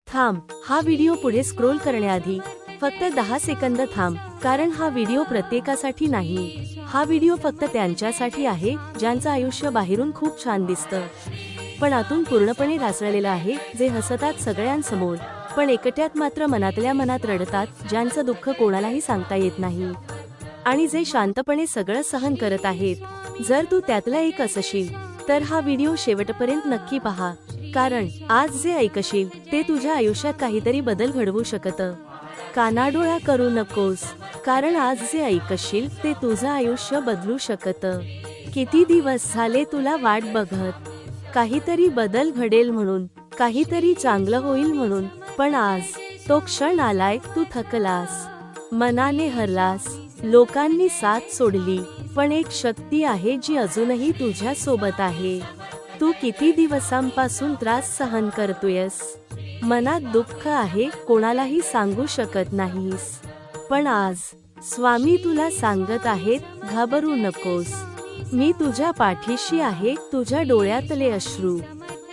थांब, हा व्हिडिओ पुढे स्क्रोल करण्याआधी फक्त 10 सेकंद थांब, कारण हा व्हिडिओ प्रत्येकासाठी नाही. हा व्हिडिओ फक्त त्यांच्यासाठी आहे ज्यांचं आयुष्य बाहेरून खूप छान दिसतं, पण आतून पूर्णपणे ढासळलेलं आहे, जे हसतात सगळ्यांसमोर, पण एकट्यात मात्र मनातल्या मनात रडतात, ज्यांचं दुःख कोणालाही सांगता येत नाही, आणि जे शांतपणे सगळं सहन करत आहेत. जर तू त्यातला एक असशील, तर हा व्हिडिओ शेवटपर्यंत नक्की पहा, कारण आज जे ऐकशील ते तुझ्या आयुष्यात काहीतरी बदल घडवू शकतं. कानाडोळा करू नकोस, कारण आज जे ऐकशील ते तुझं आयुष्य बदलू शकतं. किती दिवस झाले तुला वाट बघत, काहीतरी बदल घडेल म्हणून, काहीतरी चांगलं होईल म्हणून, पण आज तो क्षण आलाय. तू थकलास, मनाने हरलास, लोकांनी साथ सोडली, पण एक शक्ती आहे जी अजूनही तुझ्या सोबत आहे. तू किती दिवसांपासून त्रास सहन करतोयस, मनात दुःख आहे, कोणालाही सांगू शकत नाहीस, पण आज स्वामी तुला सांगत आहेत, घाबरू नकोस. मी तुझ्या पाठीशी आहे. तुझ्या डोळ्यातले अश्रू,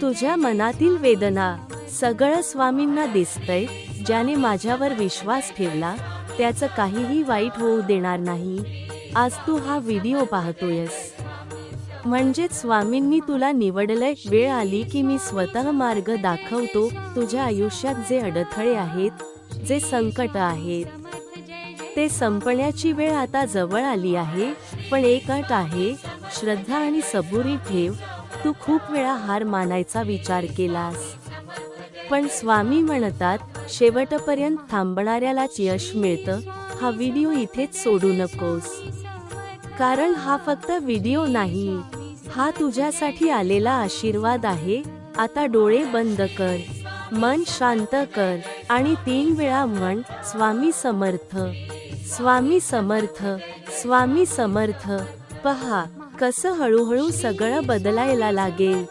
तुझ्या मनातील वेदना, सगळं स्वामींना दिसतंय. ज्याने माझ्यावर विश्वास ठेवला त्याचं काहीही वाईट होऊ देणार नाही. आज तू हा व्हिडिओ पाहतोयस म्हणजेच स्वामींनी तुला निवडलंय. वेळ आली की मी स्वतः मार्ग दाखवतो. तुझ्या आयुष्यात जे अडथळे आहेत, जे संकट आहेत, ते संपण्याची वेळ आता जवळ आली आहे. पण एक अट आहे, श्रद्धा आणि सबुरी ठेव. तू खूप वेळा हार मानायचा विचार केलास, पण स्वामी म्हणतात, शेवटपर्यंत थांबणाऱ्यालाच यश मिळतं. हा व्हिडिओ इथेच सोडू नकोस, कारण हा फक्त व्हिडिओ नाही, हा तुझ्यासाठी आलेला आशीर्वाद आहे. आता डोळे बंद कर, मन शांत कर, आणि 3 वेळा म्हण, स्वामी समर्थ, स्वामी समर्थ, स्वामी समर्थ. पहा कसं हळूहळू सगळं बदलायला लागेल.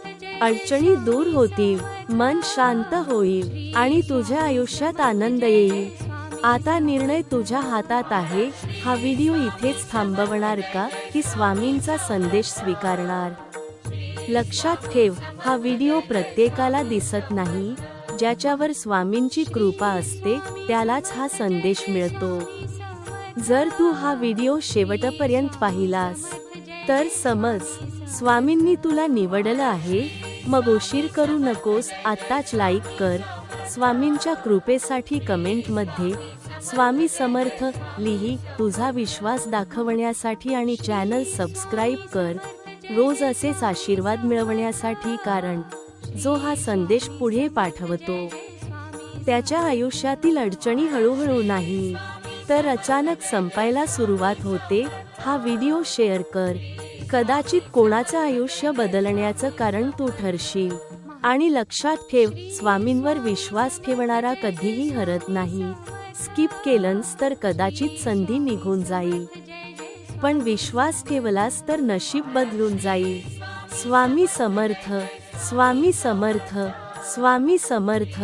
अडचणी दूर होतील, मन शांत होईल, आणि तुझ्या आयुष्यात आनंद येईल. आता निर्णय तुझ्या हातात आहे. हा व्हिडिओ इथेच थांबवणार का, की स्वामींचा संदेश स्वीकारणार? लक्षात ठेव, हा व्हिडिओ प्रत्येकाला दिसत नाही. ज्याच्यावर स्वामींची कृपा असते त्यालाच हा संदेश मिळतो. जर तू हा व्हिडिओ शेवटपर्यंत पाहिलास, तर समज स्वामींनी तुला निवडलं आहे. मग उशीर करू नकोस, आत्ताच लाईक कर. स्वामींच्या कृपेसाठी कमेंटमध्ये स्वामी समर्थ लिही. तुझा विश्वास दाखवण्यासाठी, आणि चॅनल सबस्क्राईब कर रोज असेच आशीर्वाद मिळवण्यासाठी, कारण जो हा संदेश पुढे पाठवतो त्याच्या आयुष्यातील अडचणी हळूहळू नाही, तर अचानक संपायला सुरुवात होते. हा व्हिडिओ शेअर कर, कदाचित कोणाचं आयुष्य बदलण्याचं कारण तू ठरशील. आणि लक्षात ठेव, स्वामींवर विश्वास ठेवणारा कधीही हरत नाही. स्किप केलंस तर कदाचित संधी निघून जाईल, पण विश्वास ठेवलास तर नशीब बदलून जाईल. स्वामी समर्थ, स्वामी समर्थ, स्वामी समर्थ.